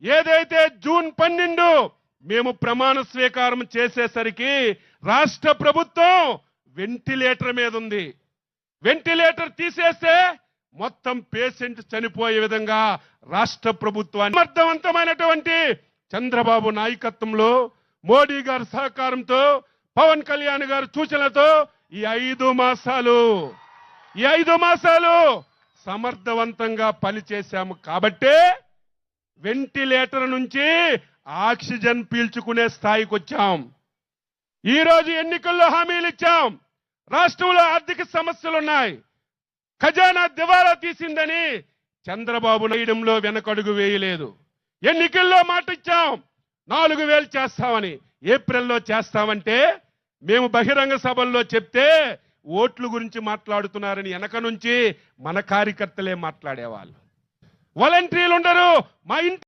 ఏదైతే జూన్ 12 మేము ప్రమాణ స్వీకారం చేసేసరికి రాష్ట్ర ప్రభుత్వం వెంటిలేటర్ మీద ఉంది. వెంటిలేటర్ తీసేస్తే మొత్తం పేషెంట్ చనిపోయే విధంగా రాష్ట్ర ప్రభుత్వాన్ని సమర్థవంతమైనటువంటి చంద్రబాబు నాయకత్వంలో మోడీ గారి సహకారంతో పవన్ కళ్యాణ్ గారి సూచనలతో ఈ 5 మాసాలు సమర్థవంతంగా పనిచేశాము. కాబట్టే వెంటిలేటర్ నుంచి ఆక్సిజన్ పీల్చుకునే స్థాయికి వచ్చాం. ఈ రోజు ఎన్నికల్లో హామీలు ఇచ్చాం. రాష్ట్రంలో ఆర్థిక సమస్యలు ఉన్నాయి, ఖజానా దివాలా తీసిందని చంద్రబాబు నాయుడులో వెనకడుగు వేయలేదు. ఎన్నికల్లో మాట ఇచ్చాం 4,000 చేస్తామని, ఏప్రిల్లో చేస్తామంటే మేము బహిరంగ సభల్లో చెప్తే ఓట్ల గురించి మాట్లాడుతున్నారని వెనక నుంచి మన కార్యకర్తలే మాట్లాడేవాళ్ళు. వాలంటీర్లు ఉండరు, మా ఇంటి